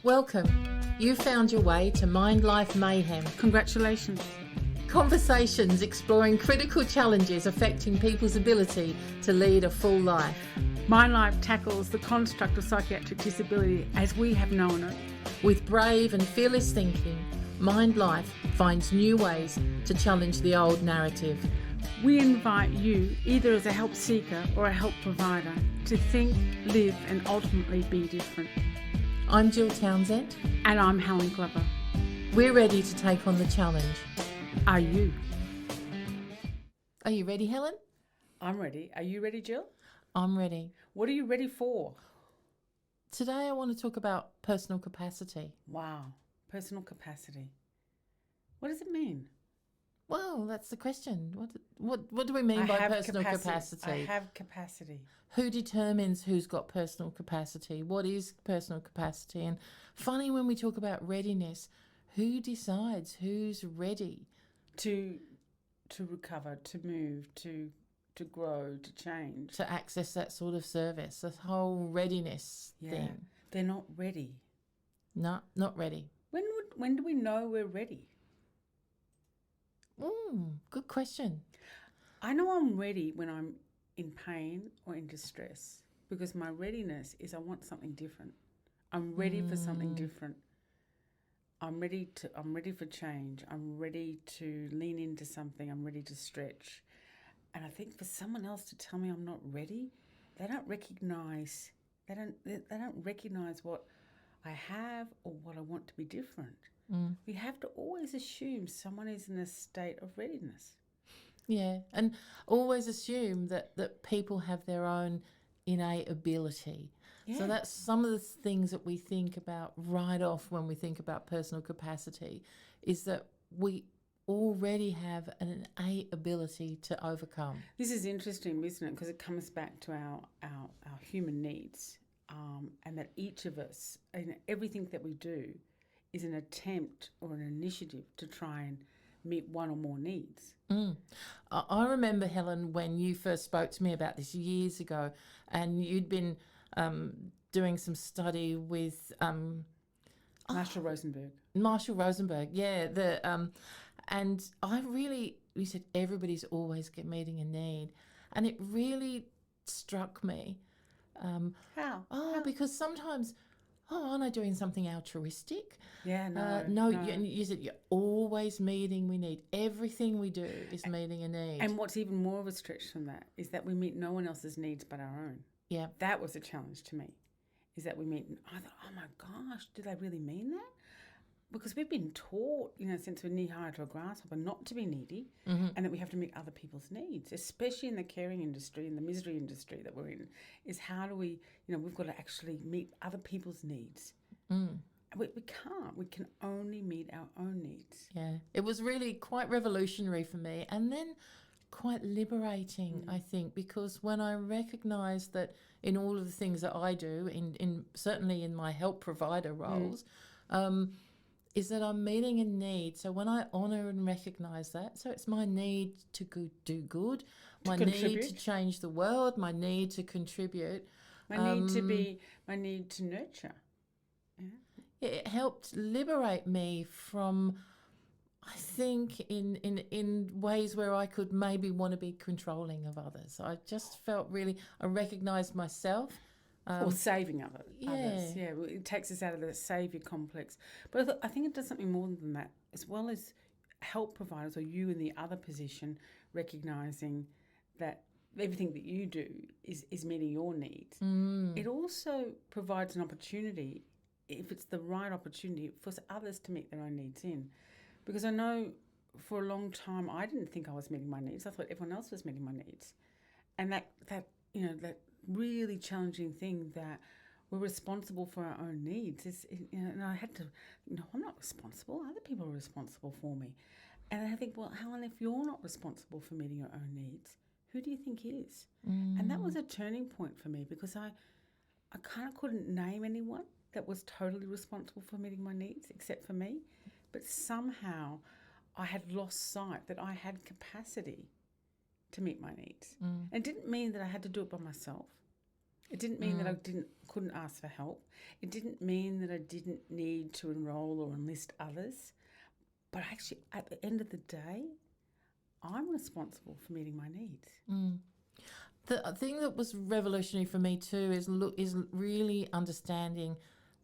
Welcome. You found your way to MindLife Mayhem. Congratulations. Conversations exploring critical challenges affecting people's ability to lead a full life. MindLife tackles the construct of psychiatric disability as we have known it. With brave and fearless thinking, MindLife finds new ways to challenge the old narrative. We invite you, either as a help seeker or a help provider, to think, live and ultimately be different. I'm Gill Townsend. And I'm Helen Glover. We're ready to take on the challenge. Are you? Are you ready, Helen? I'm ready. Are you ready, Gill? I'm ready. What are you ready for? Today I want to talk about personal capacity. Wow. Personal capacity. What does it mean? Well, that's the question. What do we mean by personal capacity? I have capacity. Who determines who's got personal capacity? What is personal capacity? And funny, when we talk about readiness, who decides who's ready? To recover, to move, to grow, to change. To access that sort of service, this whole readiness thing. They're not ready. No, not ready. When do we know we're ready? Good question. I know I'm ready when I'm in pain or in distress, because my readiness is I want something different. I'm ready for something different. I'm ready for change. I'm ready to lean into something. I'm ready to stretch. And I think for someone else to tell me I'm not ready, they don't recognize what I have or what I want to be different. We have to always assume someone is in a state of readiness. Yeah, and always assume that people have their own innate ability. Yeah. So that's some of the things that we think about right off when we think about personal capacity, is that we already have an innate ability to overcome. This is interesting, isn't it? Because it comes back to our human needs, and that each of us, in everything that we do, is an attempt or an initiative to try and meet one or more needs. I remember, Helen, when you first spoke to me about this years ago, and you'd been doing some study with Marshall Rosenberg. Marshall Rosenberg, yeah. And you said everybody's always meeting a need, and it really struck me. How? Because sometimes, aren't I doing something altruistic? Yeah, no. No. You said you're always meeting. We need everything we do is meeting a need. And what's even more of a stretch from that is that we meet no one else's needs but our own. Yeah. That was a challenge to me, is that we meet, I thought, oh my gosh, do they really mean that? Because we've been taught, since we're knee-high to a grasshopper, not to be needy, and that we have to meet other people's needs, especially in the caring industry, in the misery industry that we're in, is how do we, we've got to actually meet other people's needs. We can't. We can only meet our own needs. Yeah. It was really quite revolutionary for me, and then quite liberating, I think, because when I recognised that in all of the things that I do, in certainly in my help provider roles, is that I'm meeting a need. So when I honour and recognise that, so it's my need to do good, my need to change the world, my need to contribute. My need to nurture. Yeah. It helped liberate me from, I think, in ways where I could maybe want to be controlling of others. I just felt I recognised myself. Or saving others. Yeah. It takes us out of the saviour complex. But I think it does something more than that, as well as help providers or you in the other position recognising that everything that you do is meeting your needs. It also provides an opportunity, if it's the right opportunity, for others to meet their own needs in. Because I know for a long time I didn't think I was meeting my needs. I thought everyone else was meeting my needs. And that really challenging thing that we're responsible for our own needs is, and I had to, I'm not responsible. Other people are responsible for me. And I think, well, Helen, if you're not responsible for meeting your own needs, who do you think is? And that was a turning point for me, because I kind of couldn't name anyone that was totally responsible for meeting my needs except for me. But somehow I had lost sight that I had capacity to meet my needs. And it didn't mean that I had to do it by myself. It didn't mean that I couldn't ask for help. It didn't mean that I didn't need to enroll or enlist others. But actually, at the end of the day, I'm responsible for meeting my needs. The thing that was revolutionary for me too is really understanding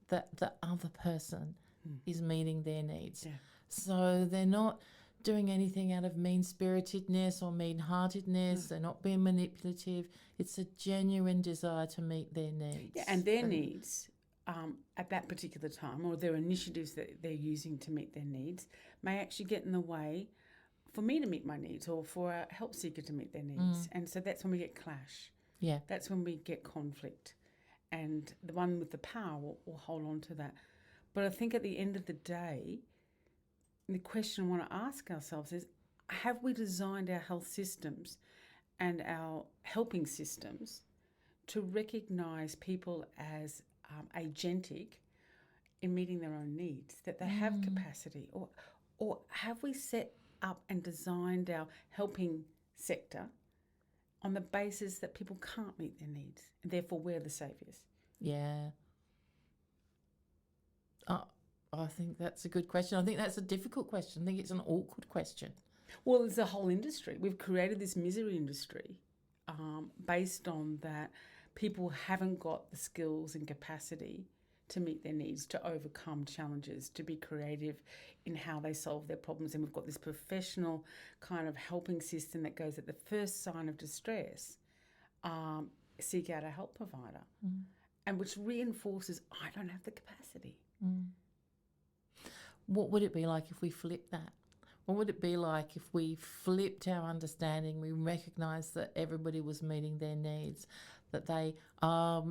that the other person is meeting their needs. Yeah. So they're not doing anything out of mean-spiritedness or mean-heartedness. They're not being manipulative. It's a genuine desire to meet their needs. Yeah, and their needs at that particular time, or their initiatives that they're using to meet their needs, may actually get in the way for me to meet my needs or for a help seeker to meet their needs. And so that's when we get clash. Yeah. That's when we get conflict. And the one with the power will hold on to that. But I think at the end of the day, the question I want to ask ourselves is, have we designed our health systems and our helping systems to recognise people as agentic in meeting their own needs, that they have capacity? Or have we set up and designed our helping sector on the basis that people can't meet their needs and therefore we're the saviours? Yeah. I think that's a good question. I think that's a difficult question. I think it's an awkward question. Well, there's a whole industry. We've created this misery industry based on that people haven't got the skills and capacity to meet their needs, to overcome challenges, to be creative in how they solve their problems. And we've got this professional kind of helping system that goes at the first sign of distress, seek out a help provider, and which reinforces, I don't have the capacity. What would it be like if we flipped that? What would it be like if we flipped our understanding, we recognised that everybody was meeting their needs, that they are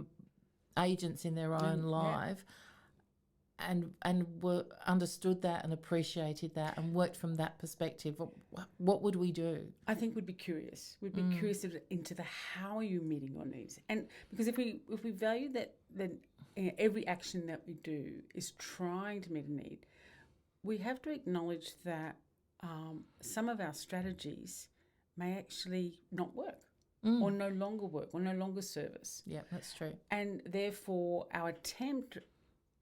agents in their own life, and were understood that and appreciated that and worked from that perspective? What would we do? I think we'd be curious. We'd be curious into the how are you meeting your needs? And because if we value that, then every action that we do is trying to meet a need, we have to acknowledge that some of our strategies may actually not work or no longer work or no longer serve us. Yeah, that's true. And therefore, our attempt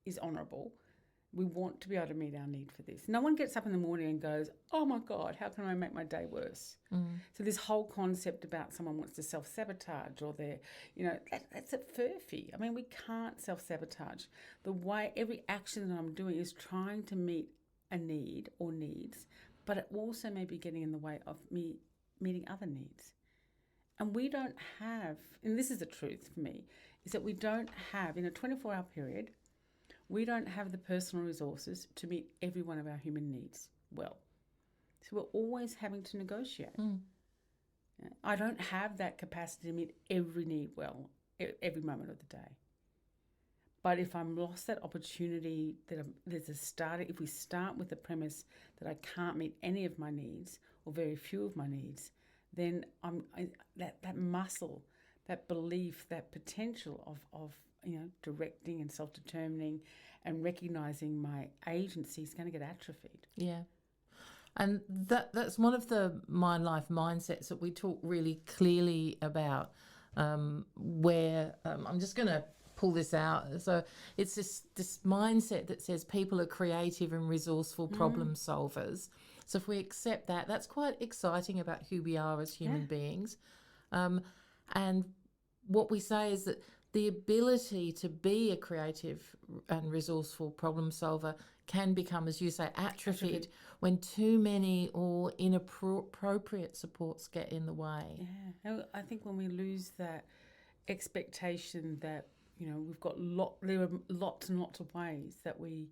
is honourable. We want to be able to meet our need for this. No one gets up in the morning and goes, oh my God, how can I make my day worse? So this whole concept about someone wants to self-sabotage or they're, that's a furphy. I mean, we can't self-sabotage. The way every action that I'm doing is trying to meet a need or needs, but it also may be getting in the way of me meeting other needs. And we don't have, and this is the truth for me, is that we don't have, in a 24-hour period, we don't have the personal resources to meet every one of our human needs well. So we're always having to negotiate. I don't have that capacity to meet every need well, every moment of the day. But if I'm lost that opportunity, if we start with the premise that I can't meet any of my needs or very few of my needs, then that muscle, that belief, that potential of directing and self-determining and recognising my agency is going to get atrophied. Yeah. And that's one of the MindLife mindsets that we talk really clearly about, where I'm just going to pull this out. So it's this mindset that says people are creative and resourceful problem solvers. So if we accept that, that's quite exciting about who we are as human beings. And what we say is that the ability to be a creative and resourceful problem solver can become, as you say, atrophied when too many or inappropriate supports get in the way. Yeah, I think when we lose that expectation that, we've got there are lots and lots of ways that we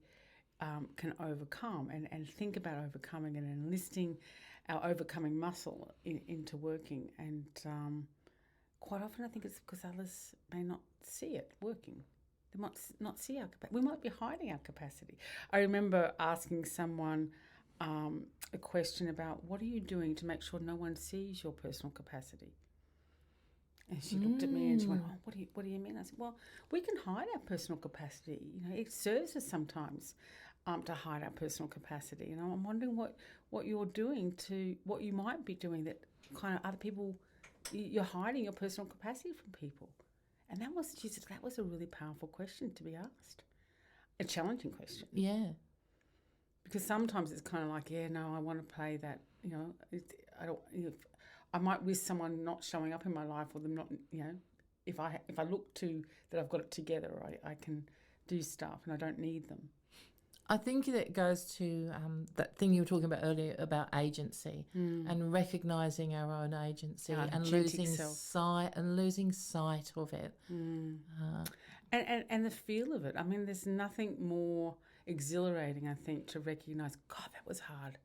can overcome and think about overcoming and enlisting our overcoming muscle into working. And quite often I think it's because others may not see it working. They might not see our capacity. We might be hiding our capacity. I remember asking someone a question about, what are you doing to make sure no one sees your personal capacity? And she looked at me and she went, oh, what do you mean? I said, well, we can hide our personal capacity. It serves us sometimes to hide our personal capacity. I'm wondering what you're doing what you might be doing that kind of other people, you're hiding your personal capacity from people. And that was a really powerful question to be asked, a challenging question. Yeah. Because sometimes it's kind of like, yeah, no, I want to play that. I don't. I might risk someone not showing up in my life, or them not. If I look to that I've got it together, I can do stuff, and I don't need them. I think that goes to that thing you were talking about earlier about agency and recognizing our own agency and losing sight of it. And the feel of it. I mean, there's nothing more exhilarating, I think, to recognize, God, that was hard.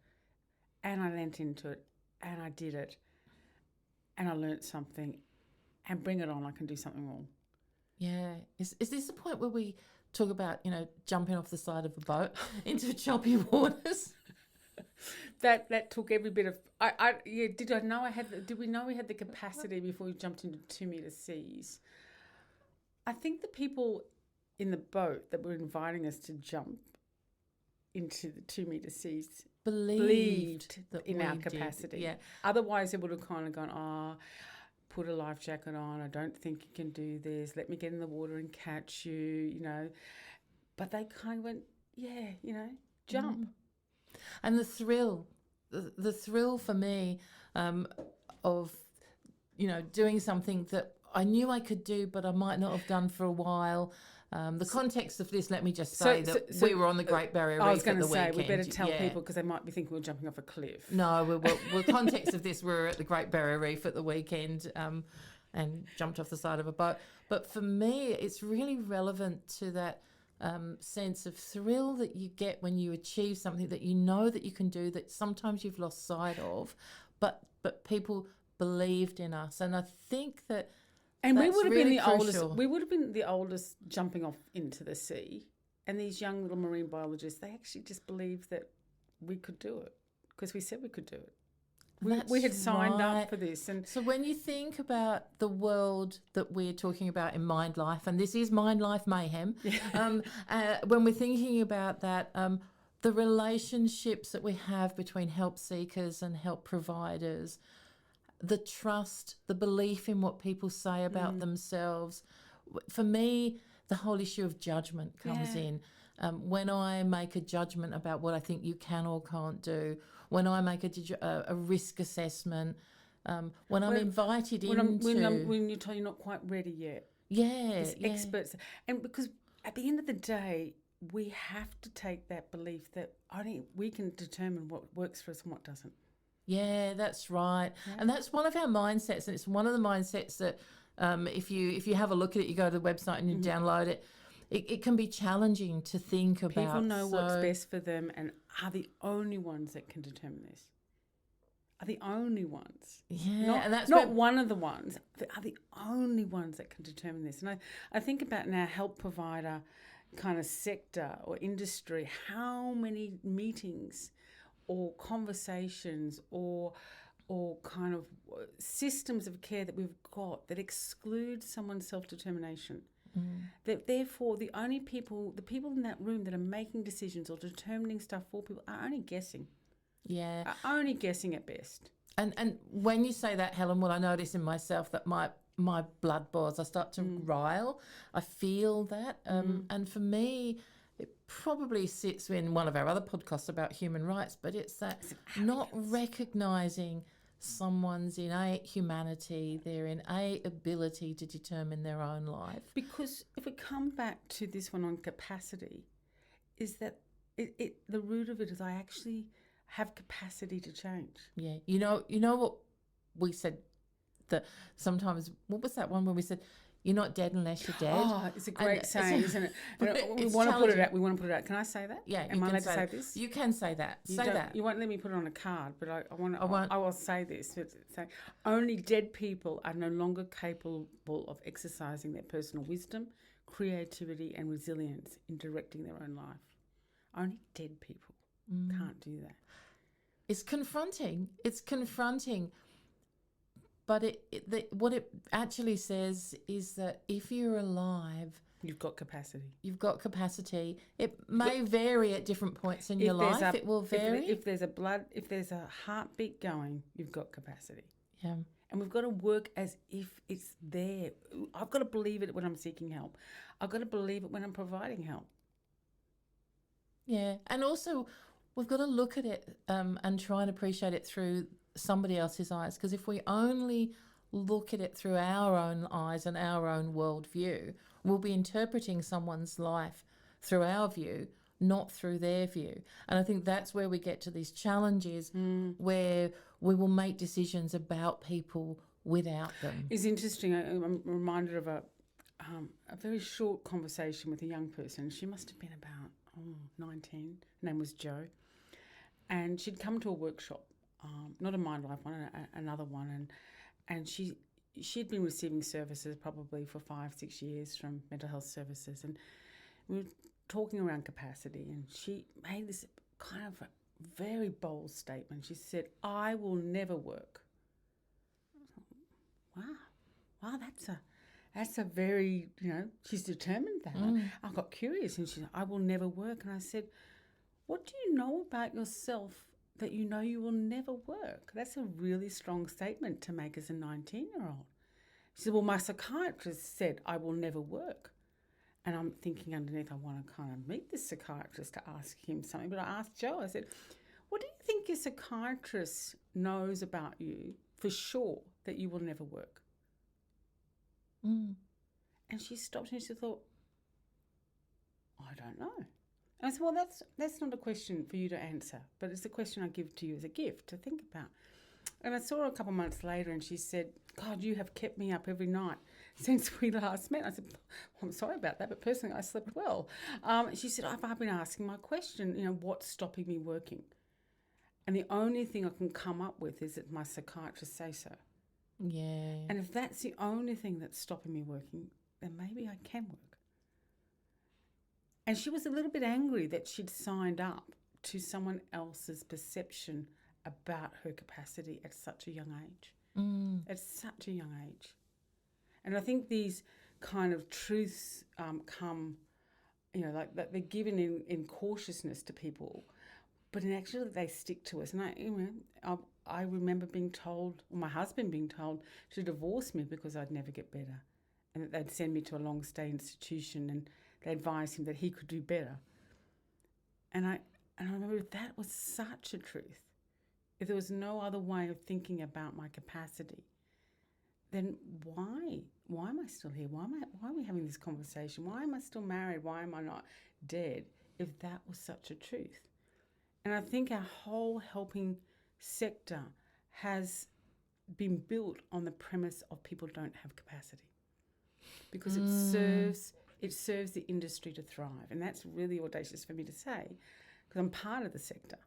And I leant into it and I did it and I learnt something, and bring it on, I can do something more. Yeah. Is this the point where we talk about, jumping off the side of a boat into choppy waters? That took every bit of. Did we know we had the capacity before we jumped into 2 metre seas? I think the people in the boat that were inviting us to jump into the 2 metre seas believed in our capacity. Yeah. Otherwise, they would have kind of gone, put a life jacket on. I don't think you can do this. Let me get in the water and catch you, But they kind of went, jump. And the thrill for me of, doing something that I knew I could do, but I might not have done for a while. The context of this, let me just say that we were on the Great Barrier Reef. I was going to say, weekend. we better tell people because they might be thinking we're jumping off a cliff. No, well, context of this, we were at the Great Barrier Reef at the weekend and jumped off the side of a boat. But for me, it's really relevant to that sense of thrill that you get when you achieve something that you know that you can do, that sometimes you've lost sight of, but people believed in us. And I think that and we would have really been the crucial. oldest. We would have been the oldest jumping off into the sea, and these young little marine biologists, they actually just believed that we could do it because we said we could do it. We had signed up for this. And so when you think about the world that we're talking about in MindLife, and this is MindLife Mayhem, when we're thinking about that, the relationships that we have between help seekers and help providers, the trust, the belief in what people say about themselves. For me, the whole issue of judgment comes in. When I make a judgment about what I think you can or can't do, when I make a risk assessment, when I'm invited when you tell you're not quite ready yet. Experts. And because at the end of the day, we have to take that belief that only we can determine what works for us and what doesn't. Yeah, that's right. Yeah. And that's one of our mindsets. And it's one of the mindsets that if you have a look at it, you go to the website and you download it, it can be challenging to think about. People know what's best for them and are the only ones that can determine this. Are the only ones. Yeah. And that's not one of the ones. They are the only ones that can determine this. And I think about in our help provider kind of sector or industry, how many meetings or conversations or kind of systems of care that we've got that exclude someone's self-determination. That therefore the people in that room that are making decisions or determining stuff for people are only guessing. Yeah. Are only guessing at best. And when you say that, Helen, what I notice in myself that my blood boils, I start to rile. I feel that. And for me, it probably sits in one of our other podcasts about human rights, but it's that not recognising someone's innate humanity, their innate ability to determine their own life. Because if we come back to this one on capacity, is that the root of it is I actually have capacity to change. Yeah. You know what we said, that sometimes, what was that one where we said, you're not dead unless you're dead? Oh, it's a great saying, isn't it? We want to put it out. Can I say that? Yeah. Am I allowed to say this? You can say that. Say that. You won't let me put it on a card, but I will say this. Say, only dead people are no longer capable of exercising their personal wisdom, creativity and resilience in directing their own life. Only dead people can't do that. It's confronting. But what it actually says is that if you're alive, you've got capacity. It may vary at different points in your life. It will vary. If there's a heartbeat going, you've got capacity. Yeah. And we've got to work as if it's there. I've got to believe it when I'm seeking help. I've got to believe it when I'm providing help. Yeah, and also we've got to look at it and try and appreciate it through somebody else's eyes. Because if we only look at it through our own eyes and our own worldview, we'll be interpreting someone's life through our view, not through their view. And I think that's where we get to these challenges where we will make decisions about people without them. It's interesting. I'm reminded of a very short conversation with a young person. She must have been about 19. Her name was Jo. And she'd come to a workshop, not a MindLife one, another one. And she'd been receiving services probably for 5-6 years from mental health services. And we were talking around capacity, and she made this kind of a very bold statement. She said, "I will never work." Wow, that's a very, she's determined that. I got curious, and she said, "I will never work." And I said, "What do you know about yourself that you know you will never work?" That's a really strong statement to make as a 19-year-old. She said, "Well, my psychiatrist said I will never work." And I'm thinking underneath, I want to kind of meet this psychiatrist to ask him something. But I asked Jo, I said, "What do you think your psychiatrist knows about you for sure that you will never work?" And she stopped and she thought, "I don't know." And I said, "Well, that's not a question for you to answer, but it's a question I give to you as a gift to think about." And I saw her a couple of months later, and she said, "God, you have kept me up every night since we last met." I said, "Well, I'm sorry about that, but personally I slept well." She said, I've been asking my question, what's stopping me working? And the only thing I can come up with is that my psychiatrist say so. Yeah. And if that's the only thing that's stopping me working, then maybe I can work. And she was a little bit angry that she'd signed up to someone else's perception about her capacity at such a young age. At such a young age. And I think these kind of truths come, like that they're given in cautiousness to people, but in actually they stick to us. And I remember being told, or my husband being told, to divorce me because I'd never get better, and that they'd send me to a long-stay institution, and they advised him that he could do better. And I remember that was such a truth. If there was no other way of thinking about my capacity, then why? Why am I still here? Why are we having this conversation? Why am I still married? Why am I not dead? If that was such a truth. And I think our whole helping sector has been built on the premise of people don't have capacity, because it serves the industry to thrive. And that's really audacious for me to say, because I'm part of the sector.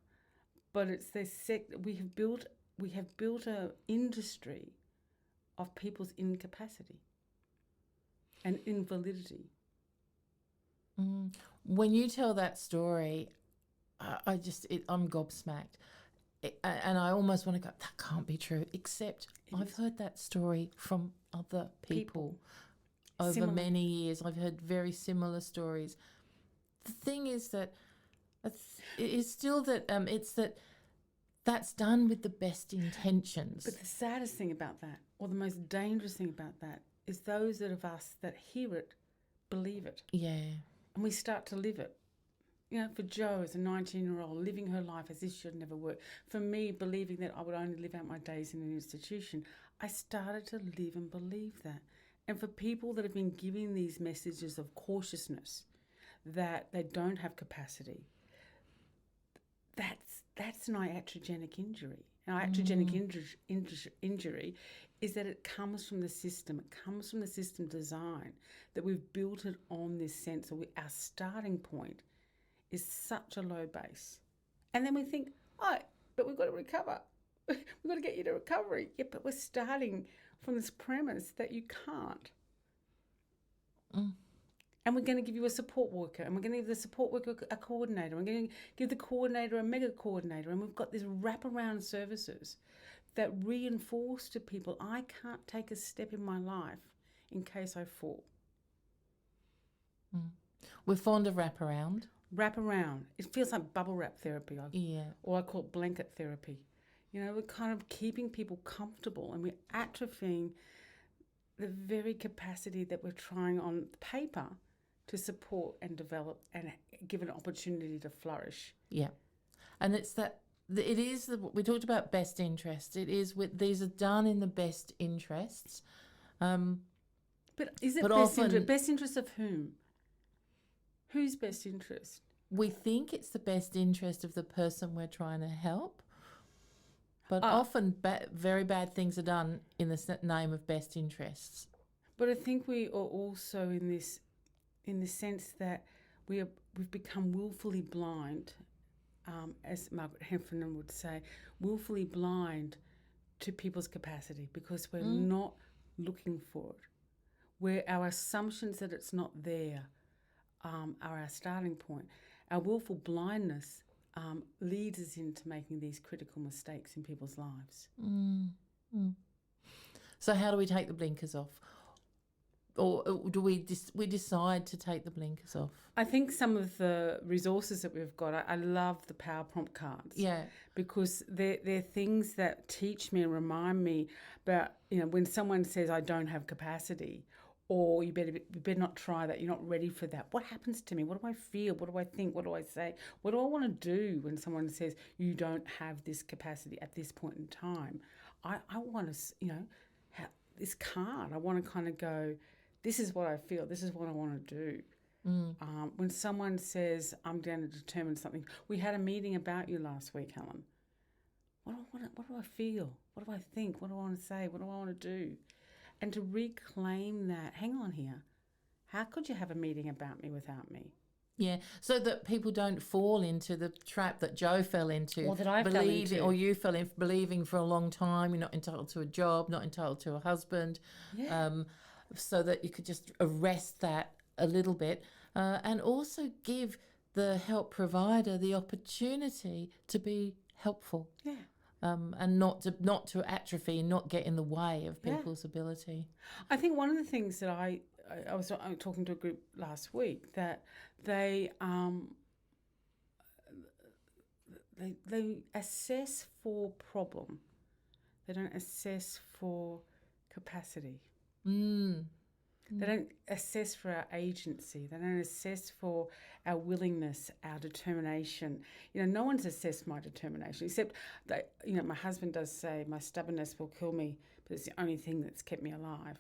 But it's the sector we have built a industry of people's incapacity and invalidity. When you tell that story, I'm gobsmacked. And I almost want to go, that can't be true, except I've heard that story from other people over Similar. many years. I've heard very similar stories. The thing is that it's still that that's done with the best intentions. But the saddest thing about that, or the most dangerous thing about that, is those of us that hear it believe it. Yeah. And we start to live it. For Jo as a 19-year-old, living her life as if she'd never work. For me, believing that I would only live out my days in an institution, I started to live and believe that. And for people that have been giving these messages of cautiousness, that they don't have capacity, that's an iatrogenic injury. An iatrogenic injury is that it comes from the system. It comes from the system design, that we've built it on this sense of our starting point is such a low base. And then we think, but we've got to recover. We've got to get you to recovery. Yeah, but we're starting from this premise that you can't. And we're going to give you a support worker, and we're going to give the support worker a coordinator. We're going to give the coordinator a mega coordinator, and we've got these wraparound services that reinforce to people, I can't take a step in my life in case I fall. We're fond of wraparound. Wraparound. It feels like bubble wrap therapy. Or I call it blanket therapy. You know, we're kind of keeping people comfortable, and we're atrophying the very capacity that we're trying on paper to support and develop and give an opportunity to flourish. Yeah. And it's that, we talked about best interests. It is these are done in the best interests. But is it best interest of whom? Whose best interest? We think it's the best interest of the person we're trying to help, but often very bad things are done in the name of best interests. But I think we are also in the sense that we've become willfully blind, as Margaret Heffernan would say, willfully blind to people's capacity because we're not looking for it. Where our assumptions that it's not there are our starting point. Our willful blindness leads us into making these critical mistakes in people's lives. So how do we take the blinkers off? Or do we decide to take the blinkers off? I think some of the resources that we've got, I love the power prompt cards. Yeah. Because they're things that teach me and remind me about, you know, when someone says I don't have capacity, or you better not try that, you're not ready for that. What happens to me? What do I feel? What do I think? What do I say? What do I want to do when someone says you don't have this capacity at this point in time? I want to, you know, have this card. I want to kind of go, this is what I feel. This is what I want to do. When someone says, I'm going to determine something. We had a meeting about you last week, Helen. What do I feel? What do I think? What do I want to say? What do I want to do? And to reclaim that, hang on here, how could you have a meeting about me without me? Yeah, so that people don't fall into the trap that Joe fell into. Or that I fell into. Or you fell in, believing for a long time you're not entitled to a job, not entitled to a husband, so that you could just arrest that a little bit and also give the help provider the opportunity to be helpful. Yeah. And not to atrophy and not get in the way of people's ability. I think one of the things that I was talking to a group last week that they assess for problem. They don't assess for capacity. They don't assess for our agency. They don't assess for our willingness, our determination. You know, no one's assessed my determination except that, you know, my husband does say my stubbornness will kill me, but it's the only thing that's kept me alive.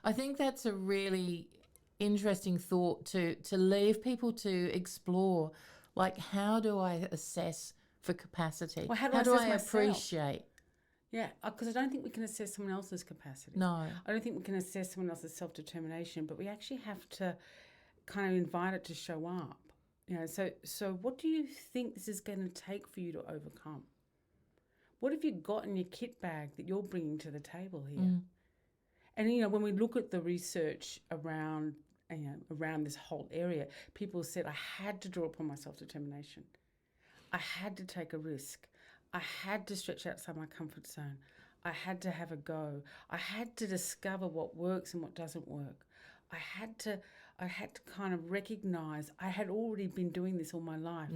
I think that's a really interesting thought to leave people to explore. Like, how do I assess for capacity? Well, how do I appreciate? Yeah, because I don't think we can assess someone else's capacity. No. I don't think we can assess someone else's self-determination, but we actually have to kind of invite it to show up. You know, so what do you think this is going to take for you to overcome? What have you got in your kit bag that you're bringing to the table here? And, you know, when we look at the research around this whole area, people said, I had to draw upon my self-determination. I had to take a risk. I had to stretch outside my comfort zone. I had to have a go. I had to discover what works and what doesn't work. I had to kind of recognize I had already been doing this all my life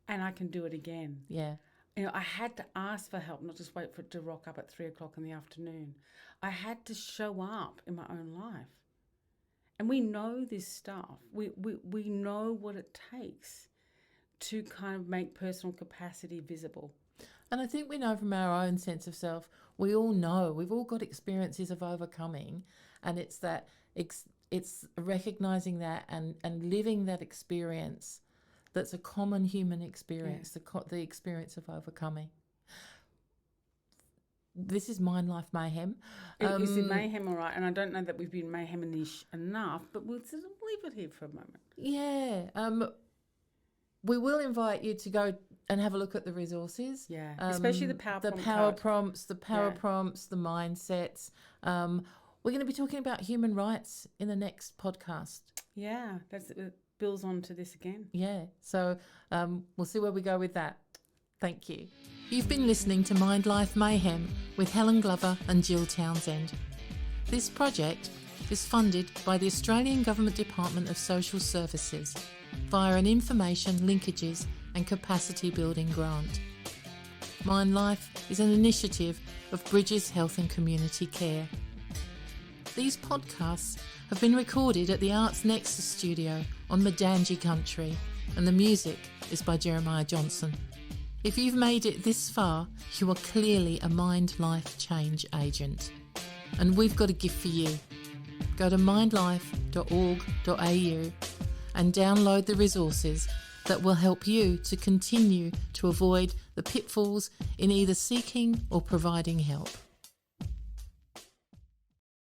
and I can do it again. Yeah. You know, I had to ask for help, not just wait for it to rock up at 3:00 in the afternoon. I had to show up in my own life. And we know this stuff. We know what it takes to kind of make personal capacity visible. And I think we know from our own sense of self, we all know, we've all got experiences of overcoming, and it's that it's recognizing that and living that experience that's a common human experience, the experience of overcoming. This is MindLife Mayhem. Is it Mayhem, all right? And I don't know that we've been Mayhem-ish enough, but we'll sort of leave it here for a moment. Yeah. We will invite you to go and have a look at the resources. Yeah, especially the power prompts, the mindsets. We're going to be talking about human rights in the next podcast. Yeah, it builds on to this again. Yeah, so we'll see where we go with that. Thank you. You've been listening to MindLife Mayhem with Helen Glover and Gill Townsend. This project is funded by the Australian Government Department of Social Services via an Information, Linkages and Capacity Building grant. MindLife is an initiative of Bridges Health and Community Care. These podcasts have been recorded at the Arts Nexus studio on Madanji country, and the music is by Jeremiah Johnson. If you've made it this far, you are clearly a MindLife change agent. And we've got a gift for you. Go to mindlife.org.au and download the resources that will help you to continue to avoid the pitfalls in either seeking or providing help.